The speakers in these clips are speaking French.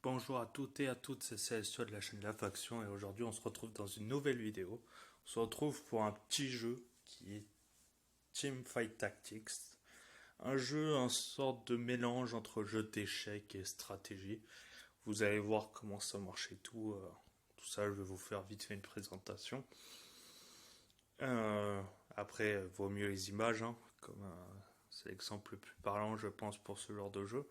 Bonjour à toutes et à toutes, c'est CSO de la chaîne La Faction et aujourd'hui on se retrouve dans une nouvelle vidéo. On se retrouve pour un petit jeu qui est Teamfight Tactics. Un jeu, en sorte de mélange entre jeu d'échecs et stratégie. Vous allez voir comment ça marche et tout. Tout ça, je vais vous faire vite fait une présentation. Euh, Après, vaut mieux les images, hein, c'est l'exemple le plus parlant, je pense, pour ce genre de jeu.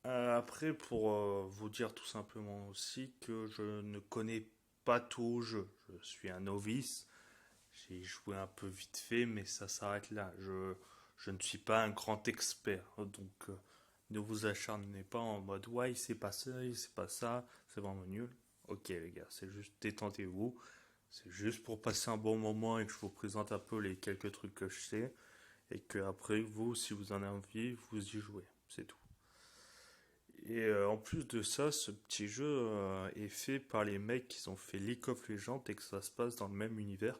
Après, pour vous dire tout simplement aussi que je ne connais pas tout au jeu. Je suis un novice. J'ai joué un peu vite fait, mais ça s'arrête là. Je ne suis pas un grand expert. Donc, ne vous acharnez pas en mode ouais, c'est pas ça, c'est pas ça, c'est vraiment nul. Ok, les gars, c'est juste détendez-vous. C'est juste pour passer un bon moment et que je vous présente un peu les quelques trucs que je sais. Et que après, vous, si vous en avez envie, vous y jouez. C'est tout. Et en plus de ça, ce petit jeu est fait par les mecs qui ont fait League of Legends et que ça se passe dans le même univers.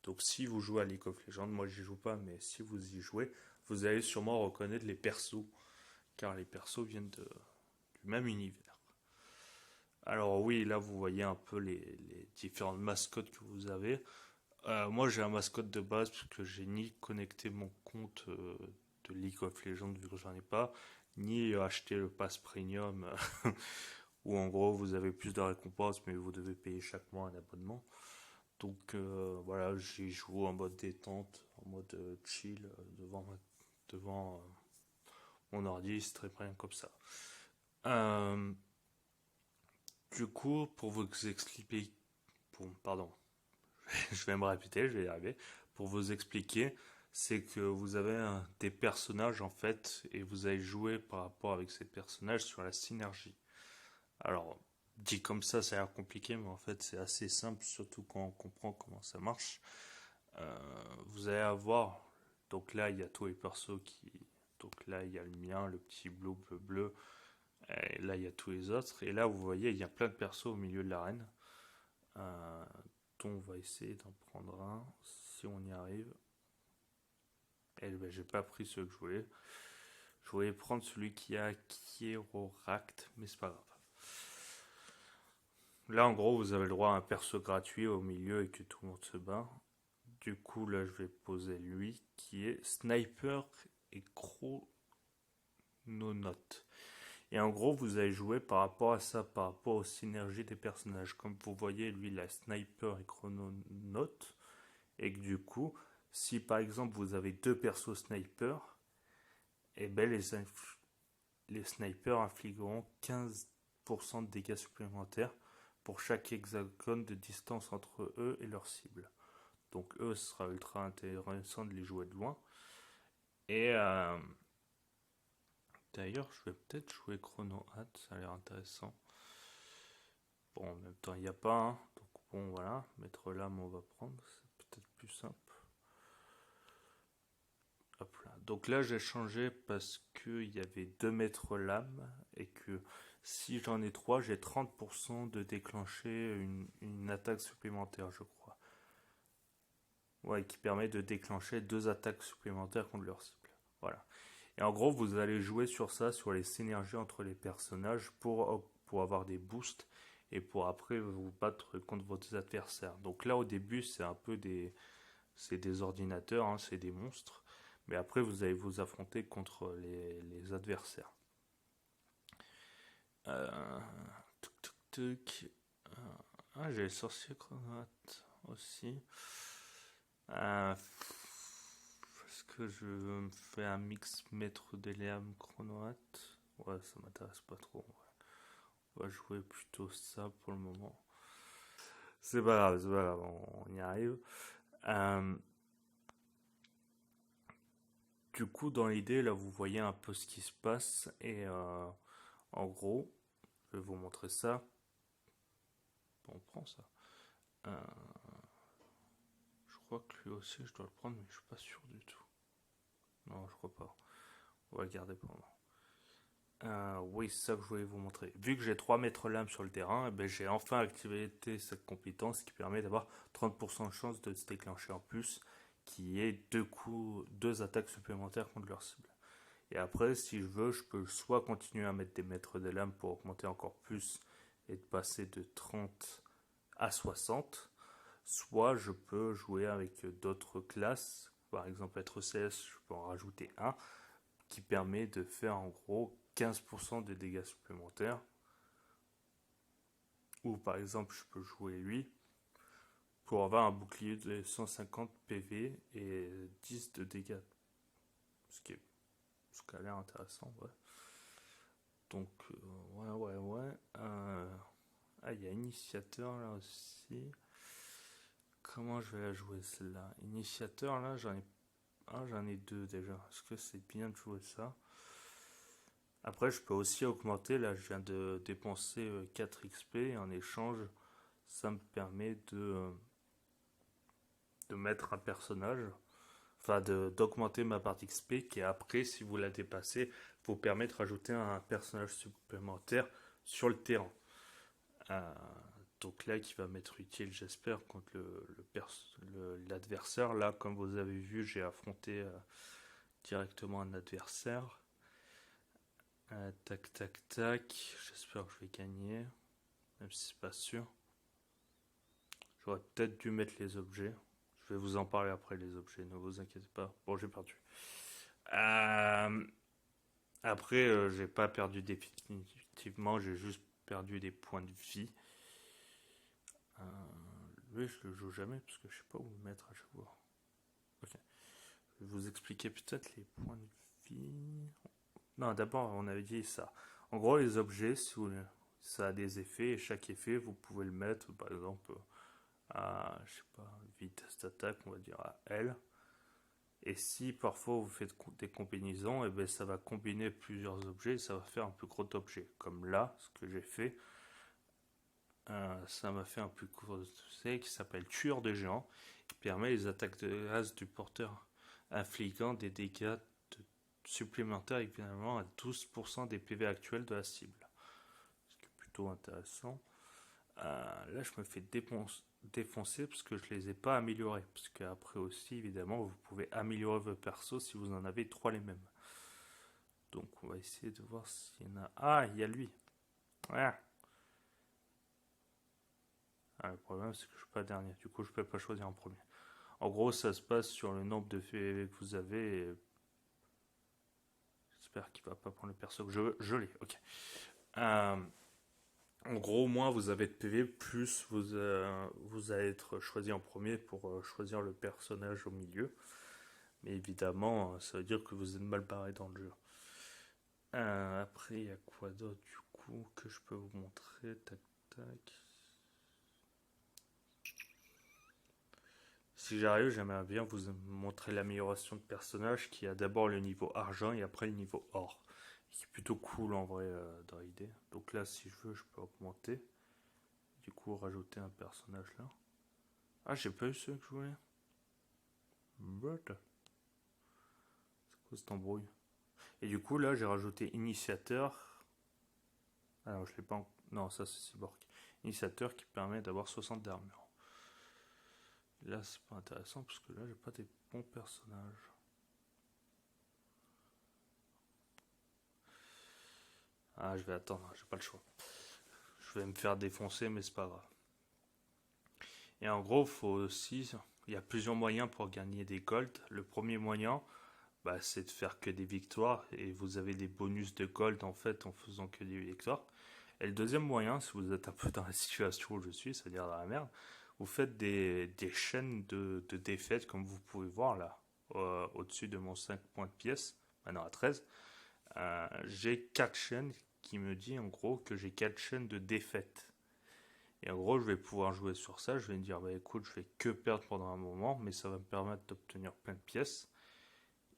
Donc si vous jouez à League of Legends, moi j'y joue pas, mais si vous y jouez, vous allez sûrement reconnaître les persos, car les persos viennent du même univers. Alors oui, là vous voyez un peu les différentes mascottes que vous avez. Moi j'ai un mascotte de base parce que j'ai ni connecté mon compte de League of Legends vu que j'en ai pas, ni acheté le pass premium où en gros vous avez plus de récompenses mais vous devez payer chaque mois un abonnement. Donc voilà, j'ai joué en mode détente, en mode chill devant mon ordi, c'est très bien comme ça. Euh, du coup, pour vous expliquer, pardon, je vais me répéter, je vais y arriver. Pour vous expliquer, c'est que vous avez des personnages en fait et vous allez jouer par rapport avec ces personnages sur la synergie. Alors, dit comme ça a l'air compliqué, mais en fait, c'est assez simple, surtout quand on comprend comment ça marche. Vous allez avoir, donc là, il y a tous les persos qui. Donc là, il y a le mien, le petit bleu, bleu, bleu. Et là, il y a tous les autres. Et là, vous voyez, il y a plein de persos au milieu de l'arène. Euh, dont on va essayer d'en prendre un, si on y arrive. Et ben, j'ai pas pris ce que je voulais. Je voulais prendre celui qui a Kieroract, mais c'est pas grave. Là, en gros, vous avez le droit à un perso gratuit au milieu et que tout le monde se bat. Du coup, là, je vais poser lui qui est Sniper et Chrononaute. Et en gros, vous allez jouer par rapport à ça, par rapport aux synergies des personnages. Comme vous voyez, lui, il a Sniper et Chrononaute. Et que du coup, si par exemple vous avez deux persos Sniper, et ben les snipers infligeront 15% de dégâts supplémentaires pour chaque hexagone de distance entre eux et leur cible. Donc eux, ce sera ultra intéressant de les jouer de loin. Et d'ailleurs, je vais peut-être jouer Chrono Hat, ça a l'air intéressant. Bon, en même temps, il n'y a pas, hein. Donc bon, voilà, mettre l'âme, on va prendre, c'est peut-être plus simple. Hop là. Donc là, j'ai changé parce qu'il y avait 2 mètres lames et que si j'en ai 3 j'ai 30% de déclencher une attaque supplémentaire, je crois. Ouais, qui permet de déclencher 2 attaques supplémentaires contre leur cible. Voilà. Et en gros, vous allez jouer sur ça, sur les synergies entre les personnages pour avoir des boosts et pour après vous battre contre vos adversaires. Donc là, au début, c'est des ordinateurs, hein, c'est des monstres. Mais après, vous allez vous affronter contre les adversaires. Euh, Tuc, tuc, tuc. Ah, j'ai le sorcier chronoate aussi. Est-ce que je me fais un mix maître d'Eliam chronoate? Ouais, ça m'intéresse pas trop. Ouais. On va jouer plutôt ça pour le moment. C'est pas grave, on y arrive. Euh, du coup, dans l'idée, là, vous voyez un peu ce qui se passe et en gros, je vais vous montrer ça. Bon, on prend ça. Euh, je crois que lui aussi, je dois le prendre, mais je suis pas sûr du tout. Non, je crois pas. On va le garder pour moi. Oui, c'est ça que je voulais vous montrer. Vu que j'ai 3 mètres lames sur le terrain, eh ben, j'ai enfin activé cette compétence qui permet d'avoir 30% de chance de se déclencher en plus, qui est 2 attaques supplémentaires contre leur cible. Et après, si je veux, je peux soit continuer à mettre des maîtres des lames pour augmenter encore plus et de passer de 30 à 60. Soit je peux jouer avec d'autres classes, par exemple être CS, je peux en rajouter un, qui permet de faire en gros 15% de dégâts supplémentaires. Ou par exemple, je peux jouer lui pour avoir un bouclier de 150 PV et 10 de dégâts. Ce qui a l'air intéressant, ouais. Donc, ouais. Ah, il y a Initiateur là aussi. Comment je vais la jouer celle-là? Initiateur là, j'en ai deux déjà. Est-ce que c'est bien de jouer ça? Après, je peux aussi augmenter. Là, je viens de dépenser 4 XP. En échange, ça me permet de mettre un personnage. Enfin, d'augmenter ma partie XP qui, après, si vous la dépassez, vous permet de rajouter un personnage supplémentaire sur le terrain. Euh, donc là, qui va m'être utile, j'espère, contre l'adversaire. Là, comme vous avez vu, j'ai affronté directement un adversaire. Tac, tac, tac. J'espère que je vais gagner, même si c'est pas sûr. J'aurais peut-être dû mettre les objets. Je vais vous en parler après, les objets, ne vous inquiétez pas. Bon, j'ai perdu. Euh, Après, j'ai pas perdu définitivement, j'ai juste perdu des points de vie. Euh, Lui, je le joue jamais parce que je sais pas où le mettre à chaque fois. Ok. Je vais vous expliquer peut-être les points de vie. Non, d'abord, on avait dit ça. En gros, les objets, ça a des effets et chaque effet, vous pouvez le mettre, par exemple, à, je sais pas, vitesse d'attaque, on va dire à L. Et si parfois vous faites des combinaisons, et ben ça va combiner plusieurs objets et ça va faire un plus gros objet. Comme là, ce que j'ai fait, ça m'a fait un plus gros objet qui s'appelle Tueur de géants, qui permet les attaques de gaz du porteur infligeant des dégâts supplémentaires équivalent à 12% des PV actuels de la cible. Ce qui est plutôt intéressant. Là, je me fais défoncer parce que je les ai pas améliorés. Parce qu'après aussi, évidemment, vous pouvez améliorer vos persos si vous en avez 3 les mêmes. Donc, on va essayer de voir s'il y en a. Ah, il y a lui. Ah. Le problème, c'est que je suis pas dernier. Du coup, je peux pas choisir en premier. En gros, ça se passe sur le nombre de PV que vous avez. Et j'espère qu'il va pas prendre le perso que je l'ai. Ok. Euh, En gros, moins vous avez de PV, plus vous allez être choisi en premier pour choisir le personnage au milieu. Mais évidemment, ça veut dire que vous êtes mal barré dans le jeu. Après, il y a quoi d'autre du coup que je peux vous montrer? Tac, tac. Si j'arrive, j'aimerais bien vous montrer l'amélioration de personnage qui a d'abord le niveau argent et après le niveau or. Qui est plutôt cool en vrai dans l'idée. Donc là, si je veux, je peux augmenter. Du coup, rajouter un personnage là. Ah, j'ai pas eu ce que je voulais. What? C'est quoi cette embrouille? Et du coup, là, j'ai rajouté initiateur. Alors, je l'ai pas. Non, ça, c'est Cyborg. Initiateur qui permet d'avoir 60 d'armure. Là, c'est pas intéressant parce que là, j'ai pas des bons personnages. Ah, je vais attendre, j'ai pas le choix. Je vais me faire défoncer, mais c'est pas grave. Et en gros, faut aussi. Il y a plusieurs moyens pour gagner des gold. Le premier moyen, bah, c'est de faire que des victoires et vous avez des bonus de gold en fait en faisant que des victoires. Et le deuxième moyen, si vous êtes un peu dans la situation où je suis, c'est-à-dire dans la merde, vous faites des chaînes de défaites comme vous pouvez voir là, au-dessus de mon 5 points de pièce, maintenant à 13. J'ai 4 chaînes qui me dit en gros que j'ai 4 chaînes de défaites. Et en gros, je vais pouvoir jouer sur ça. Je vais me dire, bah écoute, je vais que perdre pendant un moment, mais ça va me permettre d'obtenir plein de pièces.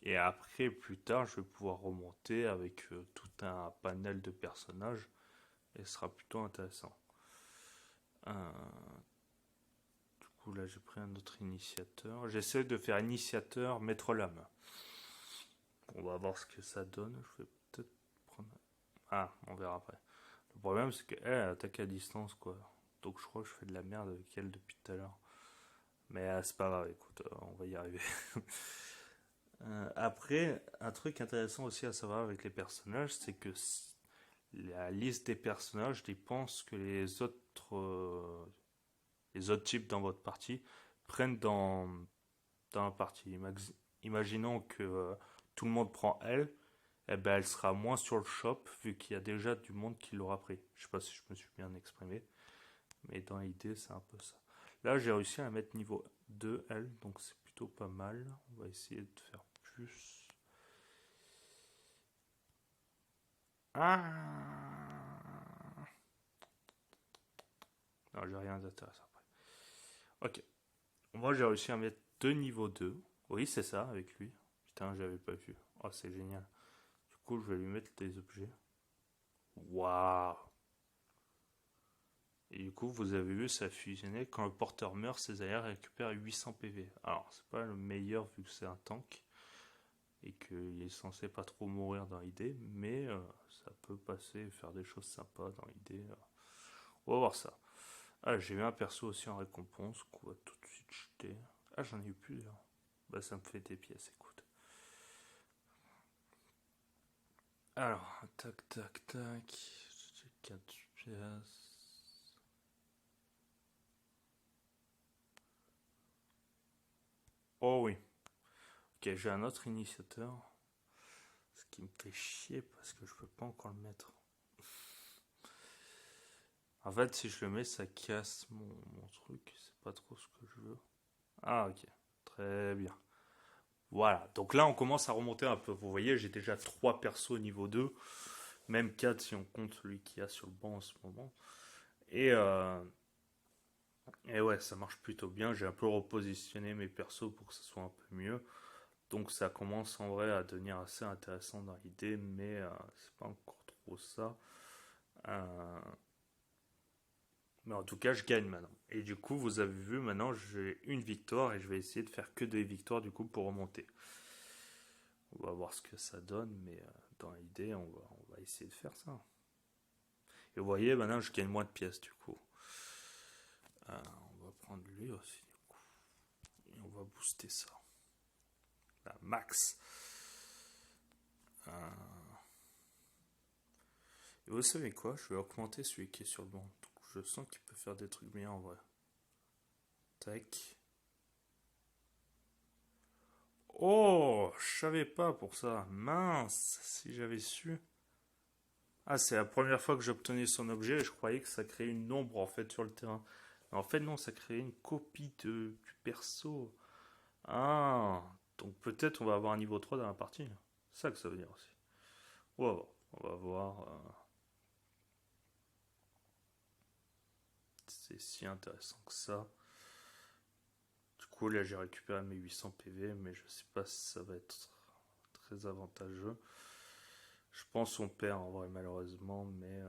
Et après, plus tard, je vais pouvoir remonter avec tout un panel de personnages. Et ce sera plutôt intéressant. Euh, du coup, là, j'ai pris un autre initiateur. J'essaie de faire initiateur, maître lame. On va voir ce que ça donne. Je vais peut-être prendre. Ah, on verra après. Le problème, c'est qu'elle attaque à distance, quoi. Donc, je crois que je fais de la merde avec elle depuis tout à l'heure. Mais c'est pas grave, écoute, on va y arriver. Après, un truc intéressant aussi à savoir avec les personnages, c'est que la liste des personnages dépend ce que les autres types dans votre partie prennent dans la partie. Imaginons que tout le monde prend elle, eh ben elle sera moins sur le shop vu qu'il y a déjà du monde qui l'aura pris. Je sais pas si je me suis bien exprimé, mais dans l'idée c'est un peu ça. Là j'ai réussi à mettre niveau 2 elle, donc c'est plutôt pas mal. On va essayer de faire plus. Ah, non, j'ai rien d'intéressant après. Ok. Moi, j'ai réussi à mettre deux niveaux 2. Oui, c'est ça, avec lui. Putain, j'avais pas vu. Oh, c'est génial. Du coup, je vais lui mettre des objets. Waouh! Et du coup, vous avez vu, ça a fusionné. Quand le porteur meurt, ses alliés récupèrent 800 PV. Alors, c'est pas le meilleur vu que c'est un tank et qu'il est censé pas trop mourir dans l'idée, mais ça peut passer et faire des choses sympas dans l'idée. On va voir ça. Ah, j'ai eu un perso aussi en récompense qu'on va tout de suite jeter. Ah, j'en ai eu plusieurs. Bah, ça me fait des pièces, écoute. Alors, tac, tac, tac. J'ai 4 pièces. Oh oui. Ok, j'ai un autre initiateur. Ce qui me fait chier parce que je peux pas encore le mettre. En fait, si je le mets, ça casse mon truc. C'est pas trop ce que je veux. Ah, ok. Très bien. Voilà. Donc là, on commence à remonter un peu. Vous voyez, j'ai déjà 3 persos au niveau 2. Même 4 si on compte celui qu'il y a sur le banc en ce moment. Et, euh, et ouais, ça marche plutôt bien. J'ai un peu repositionné mes persos pour que ce soit un peu mieux. Donc ça commence en vrai à devenir assez intéressant dans l'idée, mais c'est pas encore trop ça. Euh, mais en tout cas, je gagne maintenant. Et du coup, vous avez vu, maintenant j'ai une victoire et je vais essayer de faire que des victoires du coup pour remonter. On va voir ce que ça donne, mais dans l'idée, on va essayer de faire ça. Et vous voyez, maintenant je gagne moins de pièces du coup. On va prendre lui aussi du coup. Et on va booster ça. La max. Et vous savez quoi? Je vais augmenter celui qui est sur le banc. Donc, je sens qu'il peut faire des trucs bien en vrai. Tac. Oh, je savais pas pour ça. Mince, si j'avais su. Ah, c'est la première fois que j'obtenais son objet et je croyais que ça créait une ombre en fait sur le terrain. Mais en fait, non, ça créait une copie du perso. Ah, donc peut-être on va avoir un niveau 3 dans la partie. C'est ça que ça veut dire aussi. Wow, on va voir. C'est si intéressant que ça. Du coup, là, j'ai récupéré mes 800 PV, mais je sais pas si ça va être très avantageux. Je pense qu'on perd en vrai, malheureusement, mais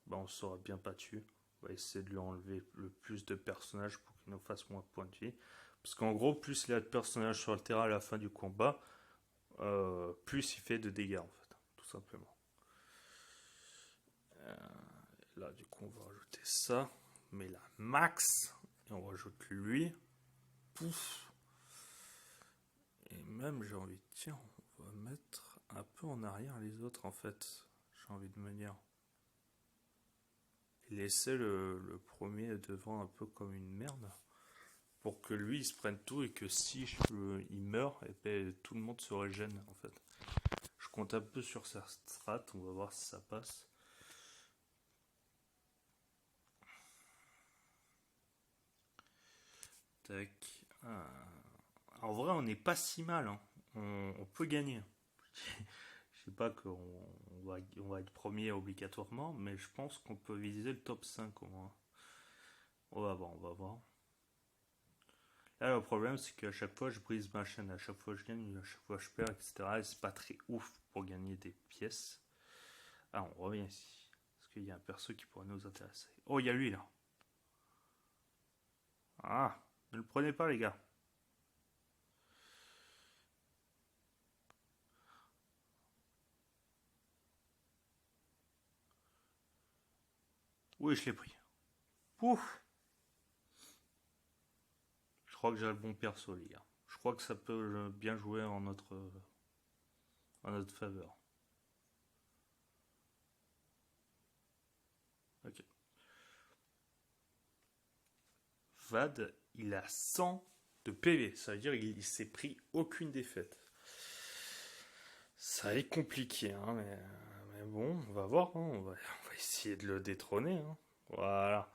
bah, on sera bien battu. On va essayer de lui enlever le plus de personnages pour qu'il nous fasse moins de points de vie. Parce qu'en gros, plus il y a de personnages sur le terrain à la fin du combat, plus il fait de dégâts, en fait, tout simplement. Là, du coup, on va rajouter ça. Mais la max. Et on rajoute lui. Pouf. Et même, j'ai envie de tiens, on va mettre un peu en arrière les autres, en fait. J'ai envie de me dire. Et laisser le premier devant un peu comme une merde. Pour que lui, il se prenne tout et que si il meurt, et ben, tout le monde se régène, en fait. Je compte un peu sur sa strat, on va voir si ça passe. Tac. En vrai, on n'est pas si mal. Hein. On peut gagner. Je sais pas qu'on on va être premier obligatoirement, mais je pense qu'on peut viser le top 5 au moins. On va voir, on va voir. Là, le problème, c'est qu'à chaque fois, je brise ma chaîne. À chaque fois, je gagne, à chaque fois, je perds, etc. Et c'est pas très ouf pour gagner des pièces. Ah, on revient ici. Parce qu'il y a un perso qui pourrait nous intéresser. Oh, il y a lui là. Ah, ne le prenez pas, les gars. Oui, je l'ai pris. Pouf. Je crois que j'ai le bon perso, les gars. Je Je crois que ça peut bien jouer en notre faveur. Ok. Vad, il a 100 de PV. Ça veut dire qu'il s'est pris aucune défaite. Ça est compliqué, hein, mais bon, on va voir. Hein, on va essayer de le détrôner. Hein. Voilà.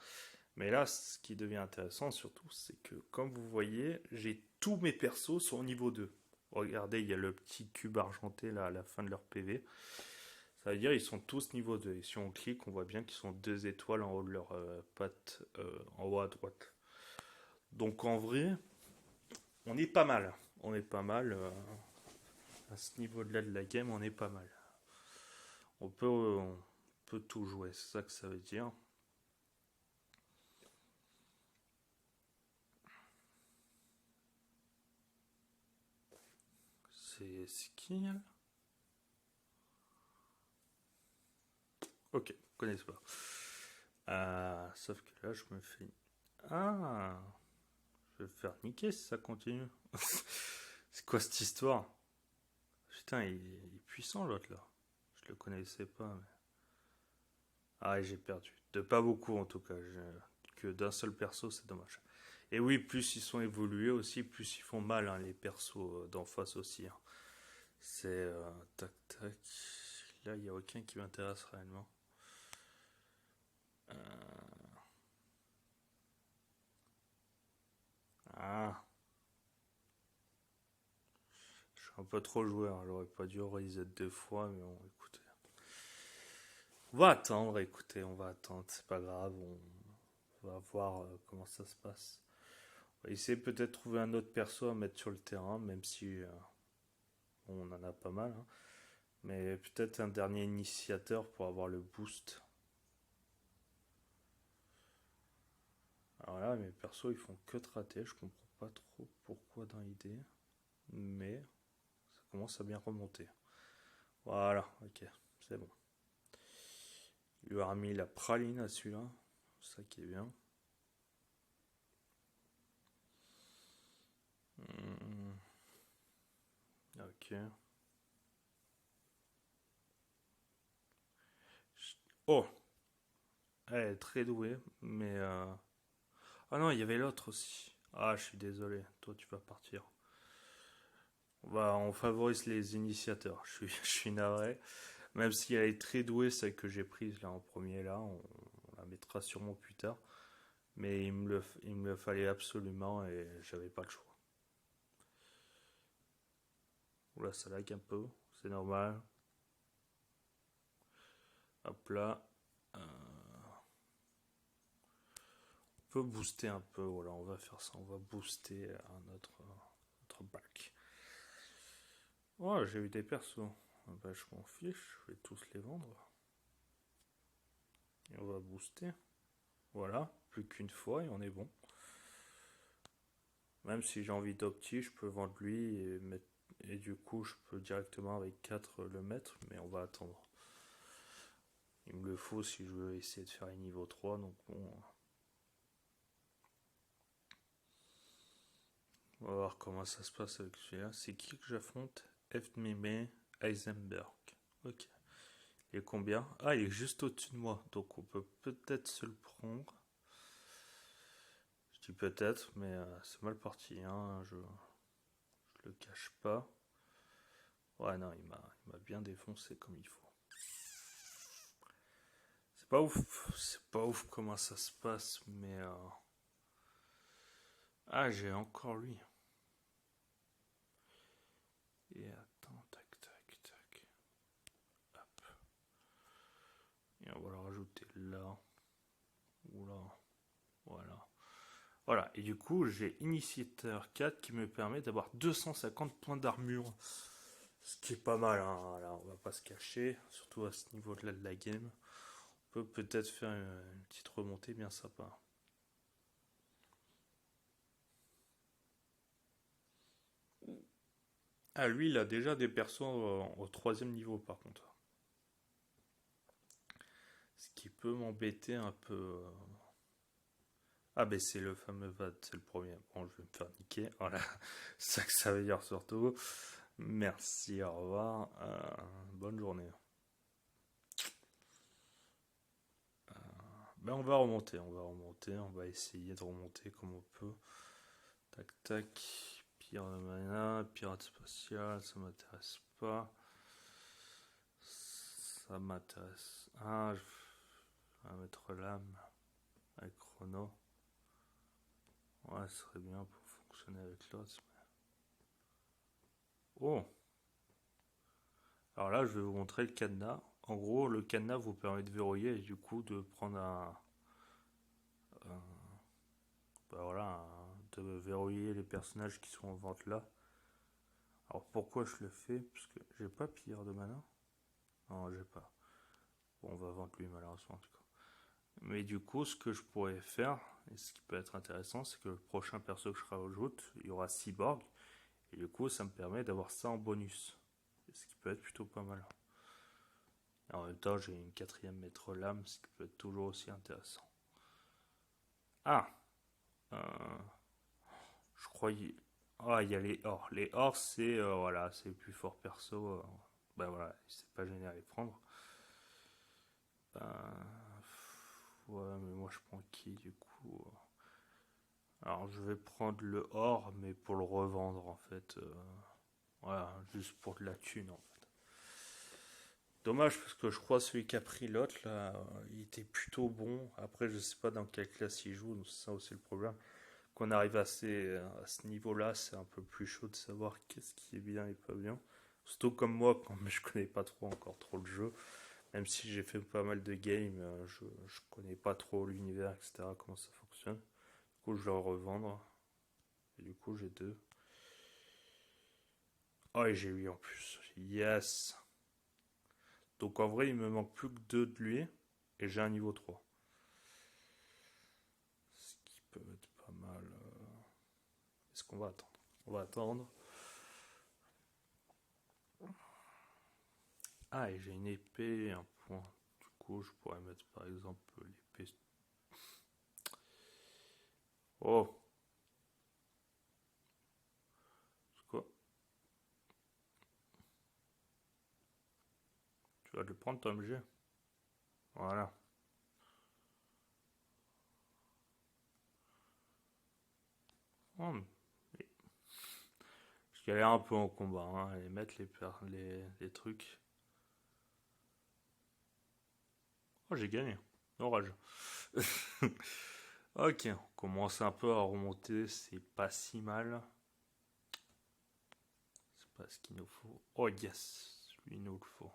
Mais là, ce qui devient intéressant surtout, c'est que comme vous voyez, j'ai tous mes persos sont au niveau 2. Regardez, il y a le petit cube argenté là à la fin de leur PV. Ça veut dire qu'ils sont tous niveau 2. Et si on clique, on voit bien qu'ils sont 2 étoiles en haut de leur patte, en haut à droite. Donc en vrai, on est pas mal. On est pas mal. À ce niveau-là de la game, on est pas mal. On peut tout jouer, c'est ça que ça veut dire. C'est qui là? Ok, je connais pas. Sauf que là, je me fais. Ah, je vais me faire niquer si ça continue. C'est quoi cette histoire? Putain, il est puissant l'autre là. Je le connaissais pas. Mais... Ah, j'ai perdu. De pas beaucoup en tout cas. Que d'un seul perso, c'est dommage. Et oui, plus ils sont évolués aussi, plus ils font mal, hein, les persos d'en face aussi. Hein. C'est tac tac. Là, il n'y a aucun qui m'intéresse réellement. Ah, je suis un peu trop joueur. J'aurais pas dû reset 2 fois, mais bon, écoutez. On va attendre, écoutez, on va attendre. C'est pas grave, on va voir comment ça se passe. On va essayer peut-être de trouver un autre perso à mettre sur le terrain, même si on en a pas mal. Hein. Mais peut-être un dernier initiateur pour avoir le boost. Alors là, mes persos, ils font que de rater. Je comprends pas trop pourquoi dans l'idée. Mais ça commence à bien remonter. Voilà, ok, c'est bon. Il lui a remis la praline à celui-là. C'est ça qui est bien. Ok. Oh, elle est très douée, mais... Ah non, il y avait l'autre aussi. Ah, je suis désolé. Toi, tu vas partir. On favorise les initiateurs. Je suis navré. Même si elle est très douée, celle que j'ai prise là en premier, là, on la mettra sûrement plus tard. Mais il me le fallait absolument et j'avais pas le choix. Oula, ça lag un peu, c'est normal. Hop là. On peut booster un peu, voilà, on va faire ça. On va booster notre bac. Oh, j'ai eu des persos. Ah bah, je m'en fiche, je vais tous les vendre. Et on va booster. Voilà, plus qu'une fois et on est bon. Même si j'ai envie d'opti, je peux vendre lui et du coup je peux directement avec 4 le mettre, mais on va attendre. Il me le faut si je veux essayer de faire un niveau 3, donc bon. On va voir comment ça se passe avec celui-là. C'est qui que j'affronte? F. Heisenberg. Ok. Il est combien? Ah, il est juste au-dessus de moi, donc on peut peut-être se le prendre. Je dis peut-être, mais c'est mal parti, hein. Je le cache pas. Ouais, non, il m'a bien défoncé comme il faut. C'est pas ouf comment ça se passe, mais ah, j'ai encore lui. Et attends, tac, tac, tac. Hop. Et on va le rajouter là. Ou là. Voilà. Voilà. Et du coup, j'ai Initiateur 4 qui me permet d'avoir 250 points d'armure. Ce qui est pas mal, hein. Là, on va pas se cacher. Surtout à ce niveau-là de la game. On peut peut-être faire une petite remontée bien sympa. Ah, lui, il a déjà des persos au 3e niveau par contre. Ce qui peut m'embêter un peu. Ah, ben c'est le fameux VAD, c'est le premier. Bon, je vais me faire niquer. Voilà, c'est ça que ça veut dire surtout. Merci, au revoir. Bonne journée. Ben on va essayer de remonter comme on peut. Tac, tac. Pire de mana, pirate spatial, ça m'intéresse pas. Ça m'intéresse. Ah, je vais mettre l'âme avec Chrono. Ouais, ce serait bien pour fonctionner avec l'autre. Oh! Alors là, je vais vous montrer le cadenas. En gros, le cadenas vous permet de verrouiller et du coup de prendre bah voilà, de verrouiller les personnages qui sont en vente là. Alors pourquoi je le fais? Parce que j'ai pas pire de mana. Non, j'ai pas. Bon, on va vendre lui malheureusement en tout cas. Mais du coup, ce que je pourrais faire, et ce qui peut être intéressant, c'est que le prochain perso que je rajoute, il y aura Cyborg. Et du coup, ça me permet d'avoir ça en bonus. Ce qui peut être plutôt pas mal. Et en même temps, j'ai une quatrième maître lame, ce qui peut être toujours aussi intéressant. Ah, euh, je croyais. Ah, il y a les ors. Les ors, c'est voilà, c'est le plus fort perso. Ben voilà, c'est pas gêné à les prendre. Ben, ouais, mais moi je prends qui du coup? Alors je vais prendre le or, mais pour le revendre en fait. Voilà, juste pour de la thune en fait. Dommage parce que je crois celui qui a pris l'autre là, il était plutôt bon. Après, je sais pas dans quelle classe il joue, donc c'est ça aussi le problème. Qu'on arrive à ce niveau-là, c'est un peu plus chaud de savoir qu'est-ce qui est bien et pas bien. Surtout comme moi, quand je connais pas trop encore trop le jeu, même si j'ai fait pas mal de games, je connais pas trop l'univers, etc., comment ça fonctionne. Du coup, je vais le revendre. Et du coup, j'ai deux. Oh, et j'ai 8 en plus. Yes! Donc en vrai, il me manque plus que 2 de lui. Et j'ai un niveau 3. Ce qui peut être pas mal. Est-ce qu'on va attendre? On va attendre. Ah, et j'ai une épée, un point. Du coup, je pourrais mettre par exemple l'épée. Oh! C'est quoi? Tu vas le prendre ton MG? Voilà. Oh, je galère un peu en combat, hein, et mettre les trucs. Oh, j'ai gagné. Orage. Ok, on commence un peu à remonter, c'est pas si mal. C'est pas ce qu'il nous faut. Oh yes, lui il nous le faut.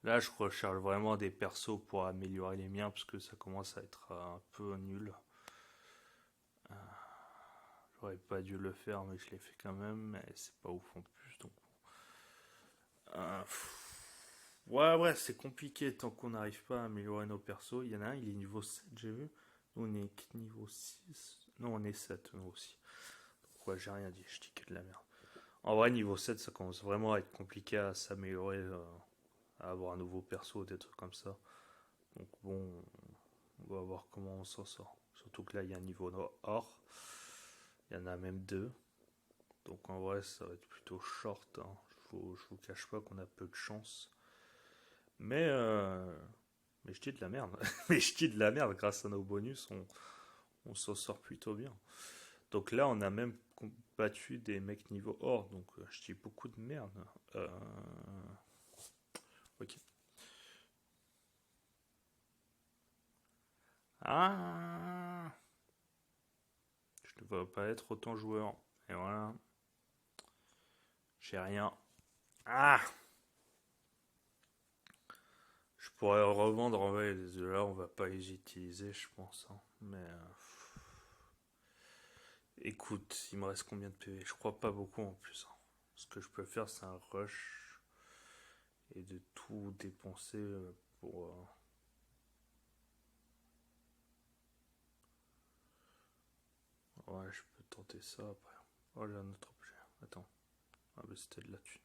Là, je recherche vraiment des persos pour améliorer les miens parce que ça commence à être un peu nul. J'aurais pas dû le faire, mais je l'ai fait quand même. Mais c'est pas ouf en plus. Donc, ouais, ouais, c'est compliqué tant qu'on n'arrive pas à améliorer nos persos. Il y en a un, il est niveau 7, j'ai vu. Nous, on est que niveau 6. Non, on est 7, nous aussi. Donc, ouais, j'ai rien dit, je dis que de la merde. En vrai, niveau 7, ça commence vraiment à être compliqué à s'améliorer, à avoir un nouveau perso, des trucs comme ça. Donc, bon, on va voir comment on s'en sort. Surtout que là, il y a un niveau or. Il y en a même deux. Donc en vrai, ça va être plutôt short, hein. Je vous cache pas qu'on a peu de chance. Mais, euh, mais je dis de la merde. Mais je dis de la merde, grâce à nos bonus, on s'en sort plutôt bien. Donc là, on a même battu des mecs niveau or. Donc je dis beaucoup de merde. Euh, ok. Ah, je ne vais pas être autant joueur. Et voilà, j'ai rien. Ah, je pourrais revendre en vrai. Là, on va pas les utiliser, je pense, hein. Mais écoute, il me reste combien de PV? Je crois pas beaucoup en plus, hein. Ce que je peux faire, c'est un rush et de tout dépenser pour. Ouais, je peux tenter ça après. Oh, j'ai un autre objet. Attends. Ah, bah c'était de la thune.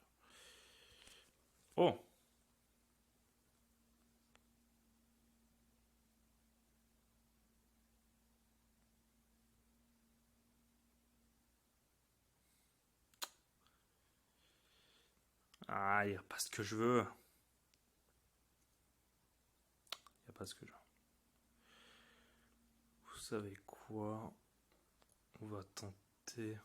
Oh! Ah, il n'y a pas ce que je veux. Il n'y a pas ce que je veux. Vous savez quoi? On va tenter.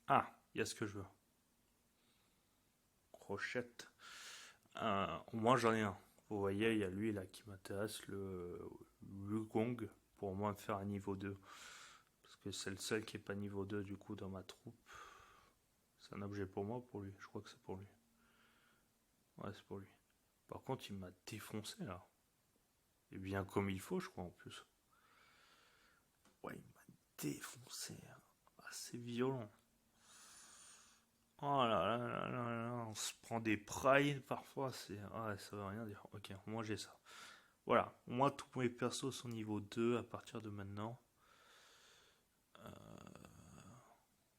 Ah, il y a ce que je veux. Crochette. Moi j'en ai un. Vous voyez, il y a lui là qui m'intéresse, le Gong, pour moi me faire un niveau 2. Parce que c'est le seul qui est pas niveau 2 du coup dans ma troupe. C'est un objet pour moi ou pour lui? Je crois que c'est pour lui. Ouais, c'est pour lui. Par contre, il m'a défoncé là. Et bien comme il faut, je crois en plus. Ouais, il m'a défoncé. Ah, c'est violent. Oh là là là là là, on se prend des prides parfois, c'est. Ouais, ça veut rien dire. Ok, moi j'ai ça. Voilà, moi tous mes persos sont niveau 2 à partir de maintenant.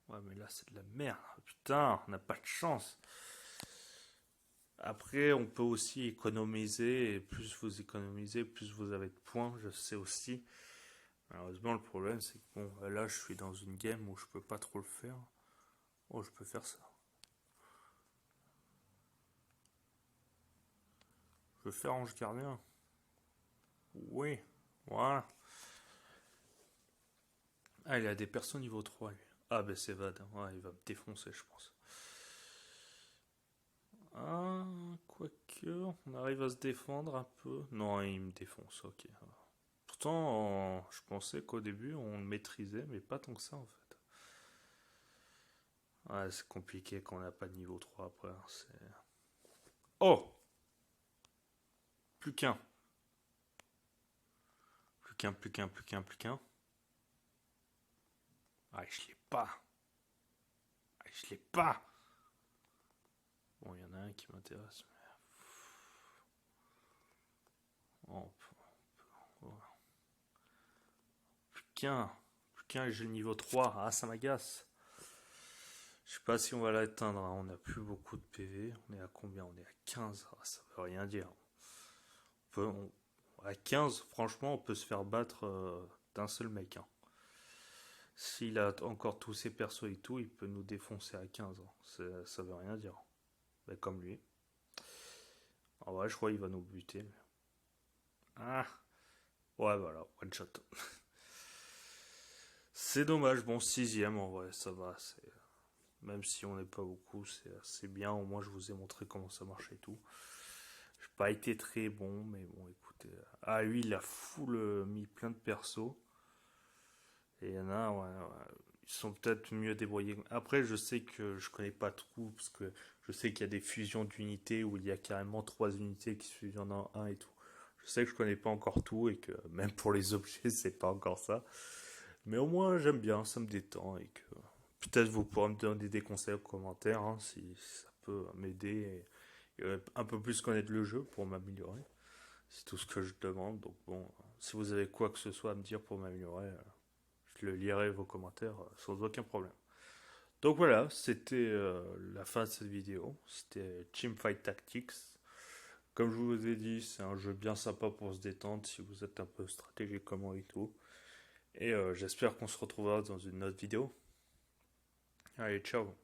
Ouais, mais là c'est de la merde. Putain, on n'a pas de chance. Après, on peut aussi économiser, et plus vous économisez, plus vous avez de points, je sais aussi. Malheureusement, le problème c'est que bon, là je suis dans une game où je peux pas trop le faire. Oh, je peux faire ça. Je peux faire ange gardien. Oui, voilà. Ah, il a des persos niveau 3 lui. Ah, ben c'est Vade. Ouais, il va me défoncer, je pense. Ah, quoique, on arrive à se défendre un peu. Non, il me défonce, ok. Pourtant, je pensais qu'au début, on le maîtrisait, mais pas tant que ça, en fait. Ouais, c'est compliqué quand on n'a pas de niveau 3 après. Oh! Plus qu'un. Plus qu'un, plus qu'un, plus qu'un, plus qu'un. Ah, je l'ai pas. Ah, je l'ai pas. Bon, il y en a un qui m'intéresse. Oh, voilà. Plus qu'un. Plus qu'un et j'ai le niveau 3. Ah, ça m'agace. Je sais pas si on va l'atteindre, hein. On n'a plus beaucoup de PV. On est à combien? On est à 15. Ah, ça veut rien dire. À 15, franchement, on peut se faire battre d'un seul mec, hein. S'il a encore tous ses persos et tout, il peut nous défoncer à 15, hein. Ça veut rien dire. Mais comme lui. En vrai, je crois qu'il va nous buter. Ah, ouais, voilà, one shot. C'est dommage, bon, sixième en vrai, ça va. Même si on n'est pas beaucoup, c'est assez bien. Au moins, je vous ai montré comment ça marche et tout. J'ai pas été très bon, mais bon, écoutez. Ah, lui, il a full mis plein de persos. Et il y en a, ouais, ouais, ils sont peut-être mieux débrouillés. Après, je sais que je connais pas tout, parce que je sais qu'il y a des fusions d'unités où il y a carrément trois unités qui se fusionnent en un et tout. Je sais que je connais pas encore tout et que même pour les objets, c'est pas encore ça. Mais au moins, j'aime bien, ça me détend et que peut-être vous pourrez me donner des conseils aux commentaires, hein, si ça peut m'aider et un peu plus connaître le jeu pour m'améliorer. C'est tout ce que je demande. Donc bon, si vous avez quoi que ce soit à me dire pour m'améliorer, je le lirai vos commentaires sans aucun problème. Donc voilà, c'était la fin de cette vidéo. C'était Teamfight Tactics. Comme je vous ai dit, c'est un jeu bien sympa pour se détendre si vous êtes un peu stratégique comme moi et tout. Et j'espère qu'on se retrouvera dans une autre vidéo. Allez, ciao.